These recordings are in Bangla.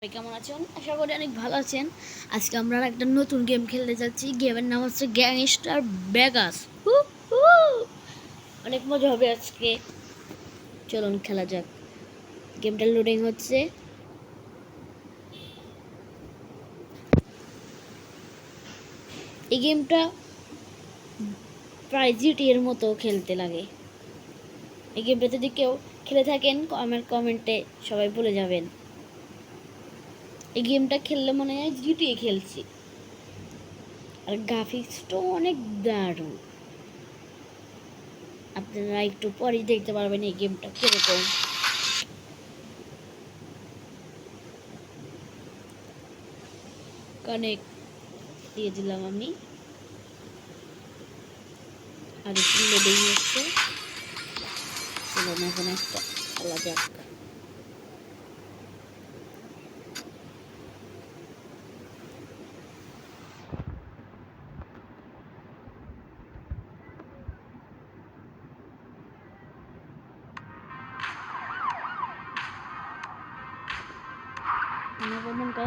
কেমন আছেন? আশা করি অনেক ভালো আছেন। আজকে আমরা একটা নতুন গেম খেলতে যাচ্ছি। গেমের নাম হচ্ছে গ্যাংস্টার ভেগাস। অনেক মজা হবে আজকে। চলুন খেলা যাক। গেমটা লোডিং হচ্ছে। এই গেমটা প্রায় জিটি এর মতো খেলতে লাগে। এই গেমটা যদি কেউ খেলে থাকেন আমার কমেন্টে সবাই বলে যাবেন। এই গেমটা খেললে মনে হয় জিটিএ খেলছি। আর গ্রাফিক্সটাও অনেক দারুণ। আপনারা একটু পরেই দেখতে পারবেন এই গেমটা কিরকম। কানেক্ট দিয়ে দিলাম আমি। আর একটু লোডিং হচ্ছে। চলুন এখন একটা খেলা যাক।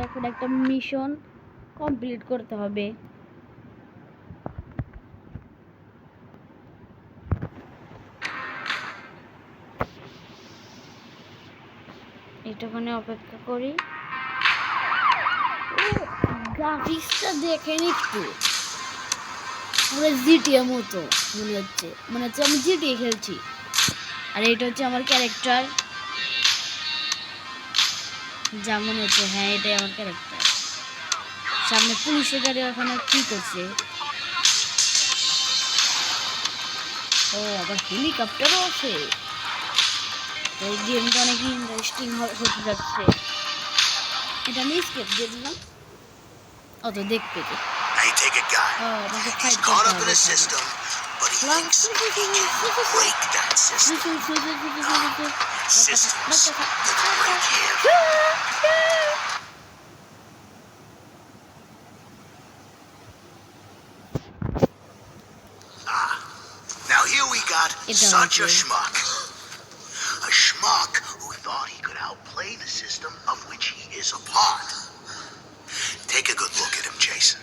এখন একটা মিশন কমপ্লিট করতে হবে। একটুখানি অপেক্ষা করি। গ্রাফিক্সটা দেখেন একটু, পুরো জিটিএ মতো মনে হচ্ছে আমি জিটিএ খেলছি। আর এটা হচ্ছে আমার ক্যারেক্টার, যা মনে হচ্ছে হ্যাঁ এটাই আমার ক্যারেক্টার। সামনে পুলিশের গাড়ি ওখানে কি করছে? ও আবার হেলিকপ্টারও আছে। এই গেমটা অনেক ইন্টারেস্টিং হতে যাচ্ছে। এটা আমি স্কেপ দিয়ে দিলাম। অত দেখতে যে Now you take a guy. He's caught up in a system, but he thinks he can break that system. Systems that break him. Now here we got such a schmuck. A schmuck who thought he could outplay the system of which he is a part. Take a good look at him, Jason.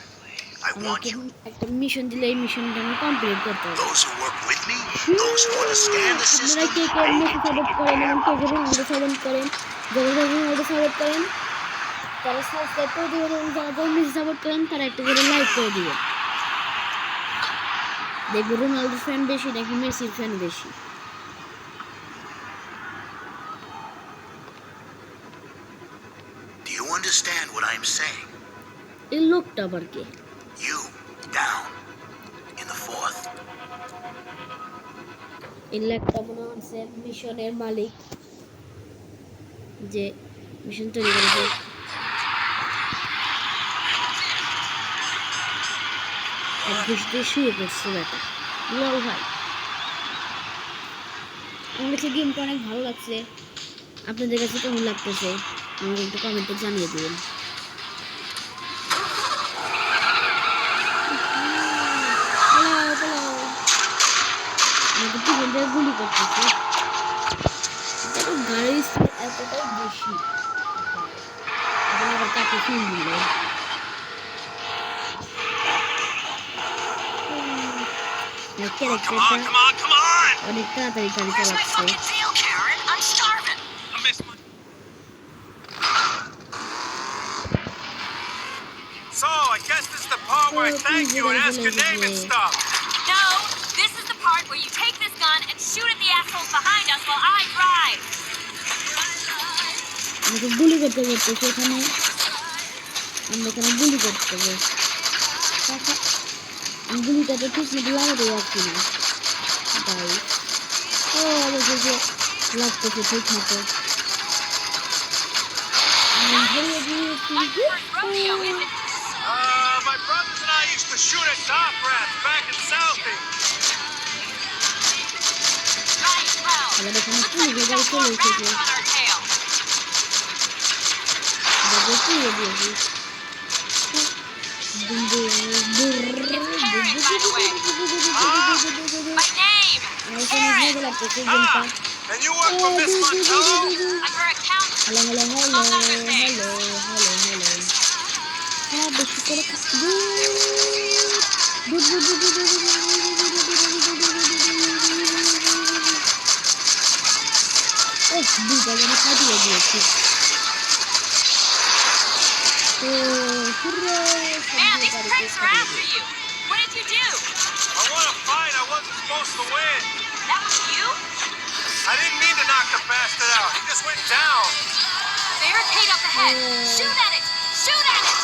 I want you. একটা মিশন দিলে এই মিশনটা আমি কমপ্লিট করতে হবে। Those who work with me, those who understand the system, আপনারা কে মেসি সাপোর্ট করেন এবং কে রোনালদো সাপোর্ট করেন, যারা রোনালদো সাপোর্ট করেন তারা সাবস্ক্রাইব করে দিবেন এবং যারা মেসি সাপোর্ট করেন তারা একটা করে লাইক করে দিবেন। দেখবো রোনালদোর ফ্যান বেশি নাকি মেসির ফ্যান বেশি। Do you understand what I'm saying? এই লোকটা আবার কে? You down in the fourth. এই লোকটা মনে হচ্ছে মিশনের মালিক, যে মিশন তৈরি করেছে। এক ঘুষতে শুয়ে পড়ছে ব্যাটা। লল ভাই, আমার কাছে গেমটা অনেক ভালো লাগছে। আপনাদের কাছে কেমন লাগতেছে আমাকে একটু কমেন্টে জানিয়ে দিবেন। আমাকে পিছনটা গুলি করতেছে। গাড়ির স্পিড এতটাই বেশি, এখন আবার কাকে ফোন দিল। ক্যারেক্টারটা অনেক তাড়াতাড়ি গাড়ি চালাচ্ছে। So, I guess this is the part where I thank you and ask your name and stuff. No, this is the part where you take this gun and shoot at the assholes behind us while I drive. আমাকে গুলি করতে বলতেছে এখানে, আমরা এখানে গুলি করতে হবে। আমি গুলিটা তো ঠিক মতো লাগাতে যাচ্ছি না ভাই। ও আমাকে যে লাগতেছে ঠিক মতো। My brothers and I used to shoot at dock rats back in Southie. আবার এখানে পুলিশের গাড়ি চলে এসেছে। পুড়িয়ে দিয়েছি। And you work for Miss Montello? I'm her accountant. Hello hello hello hello hello hello হ্যাঁ বেশি করে দুইটা যেন খাটিয়ে দিয়েছি তো hurray Man, these pricks are after you. What did you do? I won a fight I wasn't supposed to win. That was you? I didn't mean to knock the bastard out. He just went down. Barricade up ahead. Shoot at it! Shoot at it!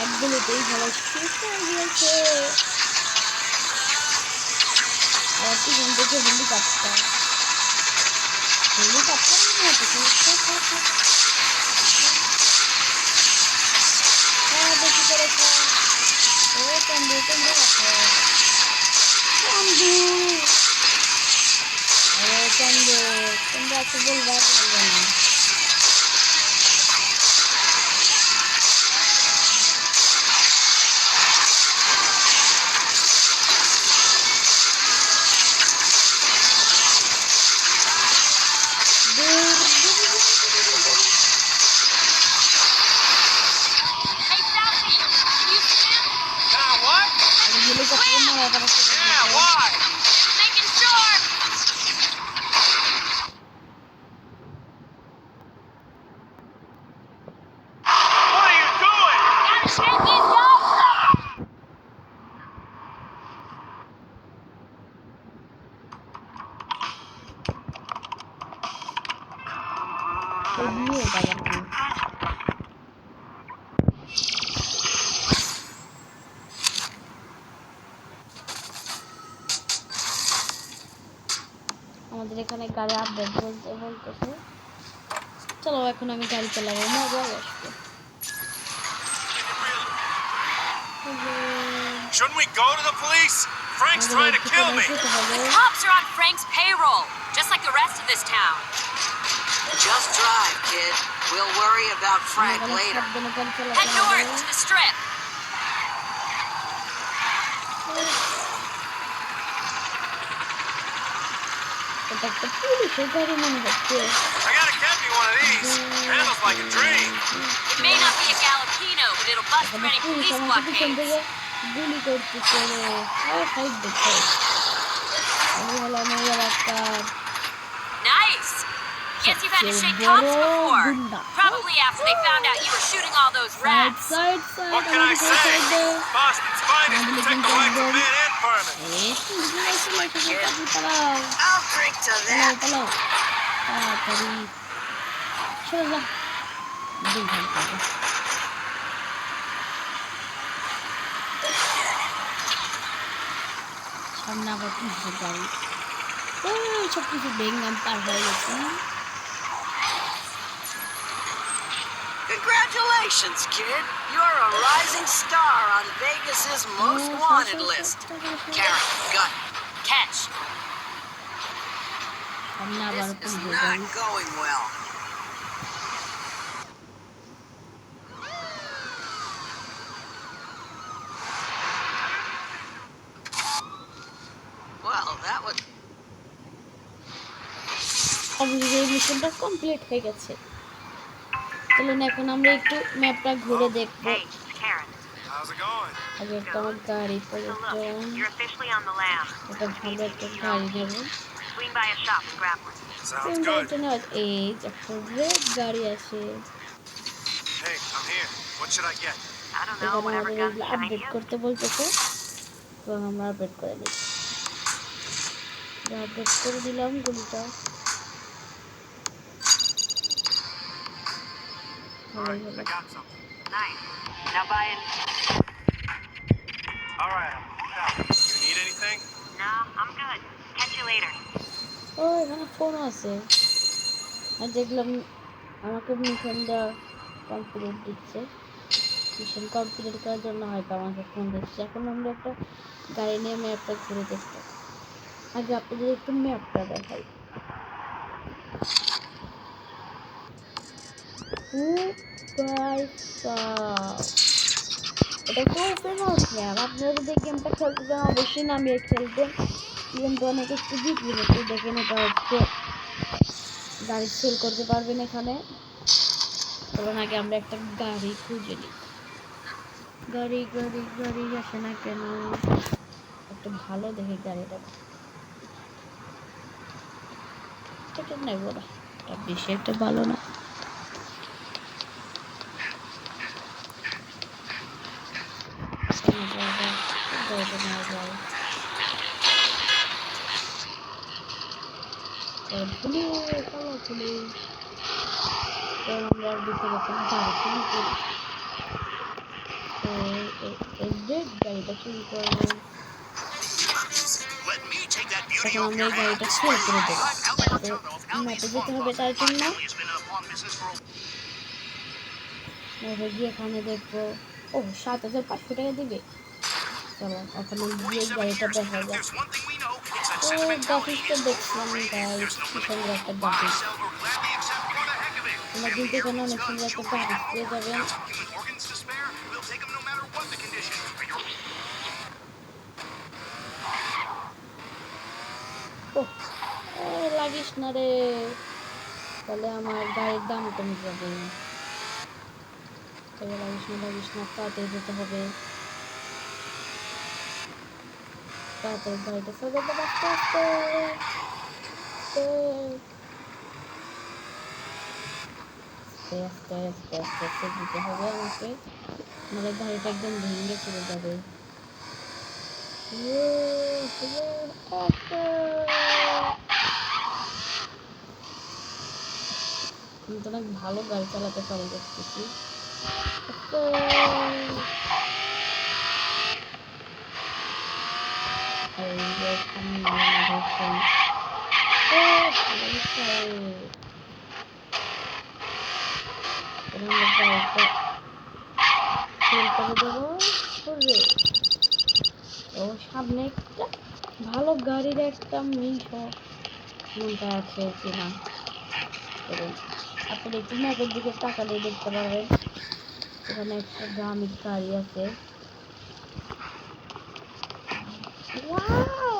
একদমই সবাই শেষ হয়ে গিয়েছে আর পিছন থেকে হেলিকপ্টার হ্যাঁ বেশি করে চন্দু আরে চন্দু তোমরা একটু বলবা না Hey, Southie! You see him? Yeah, what? Helicopter মারা Yeah, why? Just making sure! What are you doing? Gotta shake these dogs! আমাদের এখানে গাড়ি আপডেট বলতেছে চলো এখন আমি গাড়ি চালাবো মজা আসবে Shouldn't we go to the police? Frank's trying to kill me. Cops are on Frank's payroll, just like the rest of this town. Just drive, kid. We'll worry about Frank later. Head north to the strip. এটা একটা পুলিশের গাড়ি মনে হচ্ছে I gotta get me one of these. Handles like a dream. It may not be a Galapino, but it'll bust এখানে any পুলিশ police আমাকে পিছন blockades. থেকে গুলি করতেছে সাইড দেখছে আমি হলাম এর একটা Nice. Guess you've had to shake cops before. Probably after they found out you were shooting all those side rats. Side side What can I say? Boston's finest protect the life of man and vermin. I'll drink to that. তাড়াতাড়ি চলে যা দুই ঘন্টা সামনে আবার পুলিশের গাড়ি সব কিছু বেঙ্গাম পার হয়ে গেছে Congratulations, kid. You're a rising star on Vegas's most wanted list. Karen, gun. Catch. সামনে আবার This is পুলিশের গাড়ি not going well. Well, that was... অবশেষে এই মিশনটা কমপ্লিট হয়ে গেছে চলুন এখন আমরা একটু ম্যাপটা ঘুরে দেখবো Hey, Karen. How's it going? আগে একটা আমার গাড়ি So পর্যন্ত look, you're officially on the lam. একটা ভালো একটা গাড়ি নেবো Swing by a shop and grab one. Sounds good. এই যে একটা রেড গাড়ি আছে Hey, I'm here. What should I get? I don't know, এখানে whatever আমাদের guns shine আপডেট you. করতে বলতেছে এবং আমরা আপডেট করে দিচ্ছি আপডেট করে দিলাম গুলিটা ভালোই হলো I got something. Nice. Now buy it. All right, I'm out. You need anything? No, I'm good. Catch you later. ও এখানে ফোন আছে আর দেখলাম আমাকে মিশনটা কমপ্লিট দিচ্ছে মিশন কমপ্লিট করার জন্য হয়তো আমাকে ফোন দিচ্ছে এখন আমরা একটা গাড়ি নিয়ে ম্যাপটা ঘুরে দেখবো আগে আপনাদের একটু ম্যাপটা দেখাই এটা খুব ফেমাস ম্যাপ আপনারা যদি এই গেমটা খেলতে চান অবশ্যই নামিয়ে খেলবেন কিন্তু অনেক একটু বিক্রি হচ্ছে। দেখেন এটা হচ্ছে গাড়ি সেল করতে পারবেন এখানে। তখন আগে আমরা একটা গাড়ি খুঁজে নিই। গাড়ি গাড়ি গাড়ি আসে না কেন? একটা ভালো দেখে গাড়িটা, এটা নেবো না, এটা বেশি একটা ভালো না। গাড়িটা নেওয়া যায়। আমরা ভিতরে কোনো গাড়ি চুরি করি, তো গাড়িটা চুরি করবো। Let me take that beauty তখন off আমরা your এই গাড়িটা hands. সেল করে দেবো। I'm Albert তো Turtle, ম্যাপে alias যেতে Longclaw. হবে তার My জন্য। family has been in the pawn business for a ম্যাপে গিয়ে এখানে দেখবো, ও 7,500 টাকা দিবে। চলো ওখানে গিয়ে 47 গাড়িটা years, দেখা and if যাক। there's one thing we know, it's that তো sentimentality গ্রাফিক্সটা is দেখছিলাম, overrated. গাইস There's no কি limit সুন্দর to একটা buy, graphics. sell, or gladly accept for the heck of it. তোমরা And কিন্তু the এখানে heirlooms, অনেক সুন্দর guns, একটা jewelry, গ্রাফিক্স and পেয়ে more. যাবেন। Got some human organs to spare? We'll take them no matter what the condition. For your ওহ, লাগিস না রে, তাহলে আমার গাড়ির দাম কমে যাবে। তবে লাগিস না, তাড়াতাড়ি যেতে হবে। তাড়াতাড়ি গাড়িটা চালাতে আস্তে আস্তে আস্তে আস্তে আস্তে আস্তে দিতে হবে আমাকে, নাহলে গাড়িটা একদম ভেঙে চলে যাবে। আমি তো অনেক ভালো গাড়ি চালাতে পারি দেখতেছি। এই যে সামনে আমাদের গাড়িটা সেল করে দেবো। ও সামনে একটা ভালো গাড়ির একটা মিশ মনটা আছে কিনা করুন। আপনি একটু ম্যাপের দিকে তাকালে দেখতে পারবেন এখানে একটা দামি গাড়ি আছে। ওয়াও,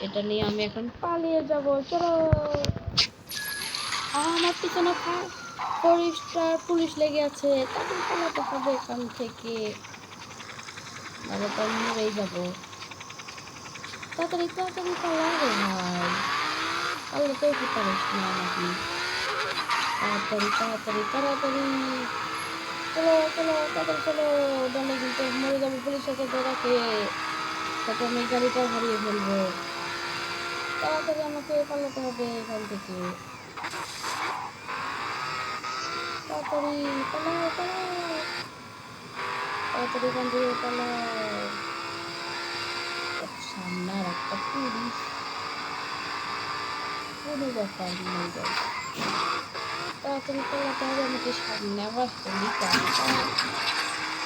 এটা নিয়ে আমি এখন পালিয়ে যাব। চলো, আমার পিছনে পুলিশ লেগে আছে, তাদের পালাতে হবে এখান থেকে, নাহলে তো আমি মরেই যাবো। তাড়াতাড়ি তাড়াতাড়ি পালা রে ভাই, পারলে তো কি পারিস না নাকি? তাড়াতাড়ি তাড়াতাড়ি তাড়াতাড়ি চলো চলো, তাড়াতাড়ি চলো, নাহলে কিন্তু মরে যাবো পুলিশের কাছে ধরা খেয়ে। তারপর আমি গাড়িটাও হারিয়ে ফেলবো। তাড়াতাড়ি আমাকে পালাতে হবে এখান থেকে, তাড়াতাড়ি পালাও পালাও, তাড়াতাড়ি এখান থেকে পালাও। সামনে আর একটা পুলিশ, কোনো ব্যাপার নেই গাইস, তাড়াতাড়ি পালাতে হবে আমাকে। সামনে আবার হেলিকপ্টার,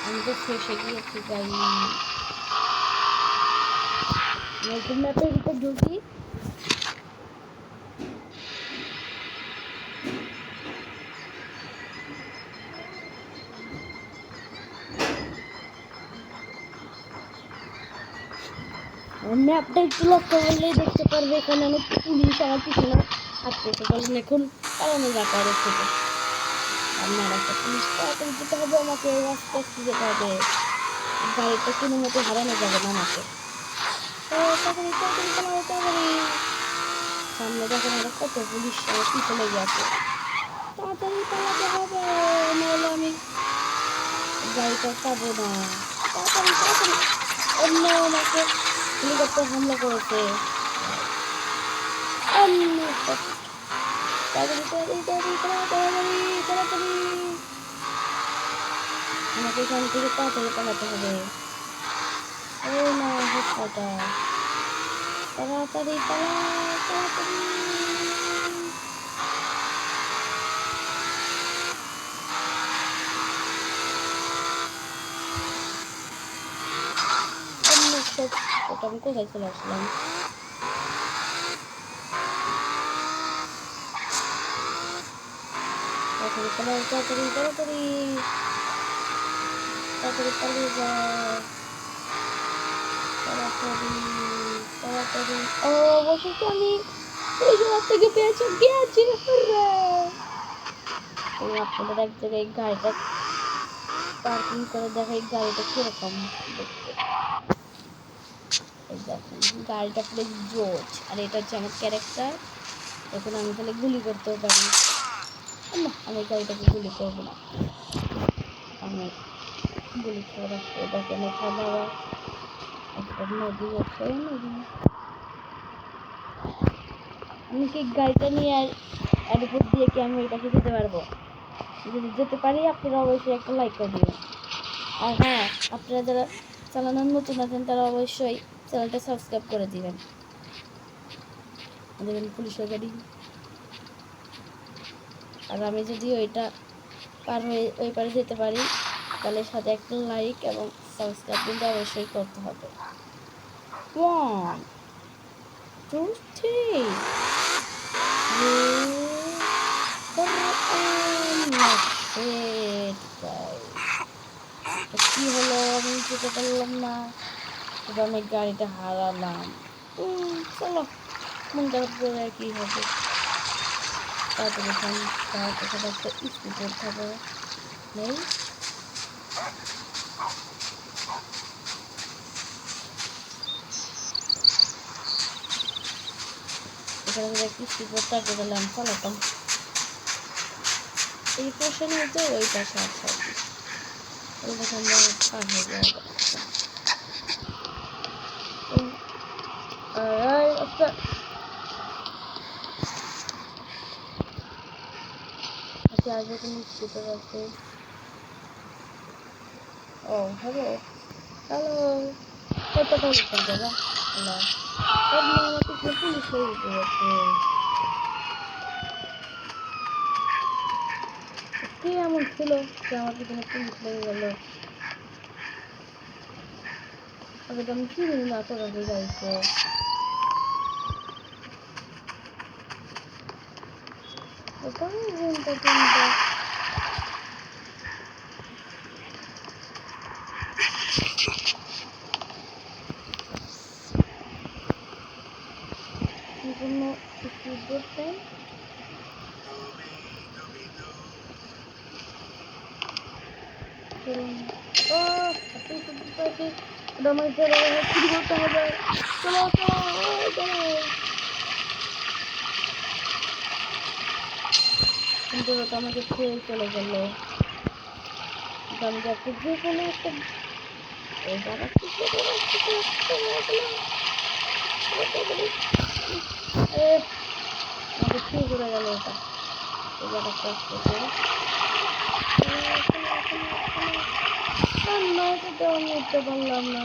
আমি তো ফেসে গিয়েছি গাই। নতুন ম্যাপের ভিতর ঢুকি। ম্যাপটা একটু লক্ষ্য করলেই দেখতে পারবে এখানে অনেক পুলিশ আমার পিছনে আসতেছে। কারণ এখন পালানো যাক আর থেকে আপনার একটা পুলিশ, তাড়াতাড়ি যেতে হবে আমাকে, আস্তে আস্তে যেতে হবে, গাড়িটা কোনো মতে হারানো যাবে না আমাকে। তো তাড়াতাড়ি তাড়াতাড়ি পালাও তাড়াতাড়ি, সামনে দেখেন আরো কত পুলিশ আমার পিছনে গেছে। তাড়াতাড়ি পালাতে হবে, নাহলে আমি গাড়িটা পাবো না। তাড়াতাড়ি তাড়াতাড়ি, অন্য আমাকে হেলিকপ্টার হামলা করেছে। তাড়াতাড়ি তাড়াতাড়ি তাড়াতাড়ি তাড়াতাড়ি তাড়াতাড়ি আমাকে এখান থেকে তাড়াতাড়ি পালাতে হবে। ও না, হচ্ছাটা, তাড়াতাড়ি পালাও তাড়াতাড়ি। অন্য সব ওটা আমি কোথায় চলে আসলাম? তাড়াতাড়ি পালাও তাড়াতাড়ি তাড়াতাড়ি, তাড়াতাড়ি পালিয়ে যায়, তাড়াতাড়ি তাড়াতাড়ি। ও অবশেষে আমি পুলিশের হাত থেকে পেয়েছি, গেছি। আমি আপনাদের এক জায়গায় গাড়িটা পার্কিং করে দেখাই গাড়িটা কিরকম দেখতে। এই দেখেন গাড়িটা পুরো জোচ, আর এটা হচ্ছে আমার ক্যারেক্টার। এখন আমি তাহলে গুলি করতেও পারি না, আমি গাড়িটাকে গুলি করবো না, আমি গুলি করে রাখবো। দেখেন এখানে আবার একটা নদী আছে, নদী। আমি কি গাড়িটা নিয়ে এর উপর দিয়ে কি আমি এটাকে যেতে পারবো? যদি যেতে পারি আপনারা অবশ্যই একটা লাইক করে দিবেন। আর হ্যাঁ, আপনারা যারা চালানোর নতুন আছেন তারা অবশ্যই চ্যানেলটা সাবস্ক্রাইব করে দিবেন। দেখবেন পুলিশের গাড়ি। আর আমি যদি ওইটা পার হয়ে ওই পারে যেতে পারি তাহলে সাথে একটা লাইক এবং সাবস্ক্রাইব কিন্তু অবশ্যই করতে হবে। 1 2 3 কি হলো? আমি যেতে পারলাম না, তবে আমি গাড়িটা হারালাম। চলো মন খারাপ করে আর কি হবে। তারপরে একটা স্কুটার খাবো নেই। এখানে একটি স্কুটার থাকে তাহলে আমি চালাতাম। এই পাশে নিয়ে তো ওই পাশে আছে আর কি, ওই পাশে আমরা পার হয়ে যাবো। আচ্ছা আচ্ছা, আগে কোনো স্কুটার আছে? ও হ্যালো হ্যালো, কত টাকা দাদা? হ্যালো, আমাকে পুলিশ হয়ে গেছে। কি এমন ছিল যে আমার পিছনে পুলিশ লেগে গেল? আগে তো আমি চিনি না তোরা যে গাড়িতে। ওখানে ঘুমটা ঘুমটা কোনো স্পিড করতে কিন্তু ওটা আমাকে ছেড়ে চলে গেল। আমি যাচ্ছি যে কোনো একটা আমাকে ছেড়ে চলে গেল ওটা। এবার একটা আসতেছে না, এটা আমি উঠতে পারলাম না।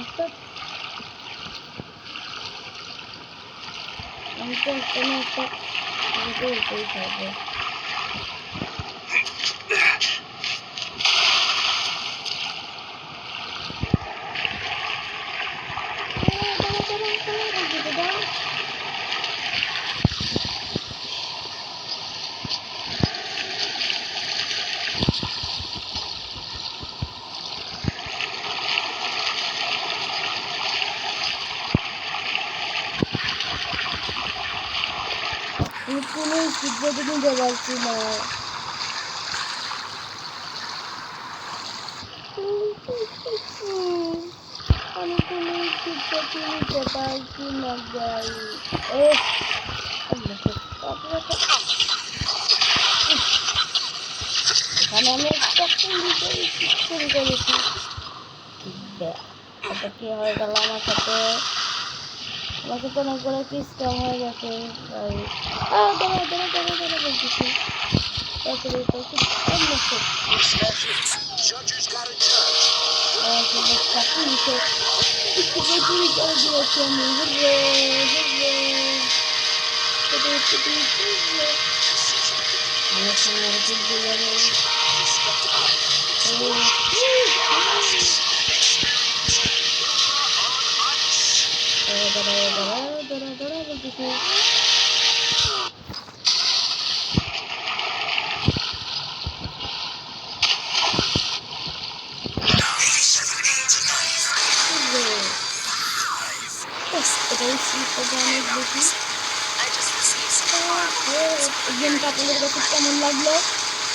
আমি তো একটা না একটা উঠতেই থাকবো। আমি কোনো সিদ্ধান্ত নিতে পারছি না। আমি কোনো সিদ্ধান্ত নিতে পারছি না গাই। এখানে আমি একটা শুরু করেছি। এটা কি হয়ে গেল আমার সাথে? আমার সাথে অনেক বড় একটা স্ক্যাম হয়ে গেছে। বলতেছি থেকে অনেক বেশি। I just received some horrible news. গেমটা আপনাদের কাছে কেমন লাগলো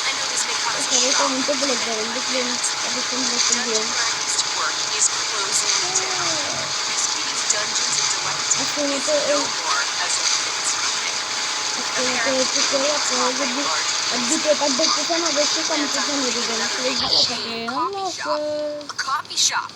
I know this may cause a সবাই shock. কমেন্টে বলে যাবেন। দেখলেন এত সুন্দর একটা Dungeon game. where I used to work is closing down. Miss Kitty's Dungeons and Delights আজকের is মতো no more as of this evening. আজকের মতো একটু করে আপনারা যদি দুটো পার্ট দেখতে চান অবশ্যই কমেন্টে জানিয়ে দেবেন। সবাই ভালো থাকেন। আল্লাহ হাফেজ। A coffee shop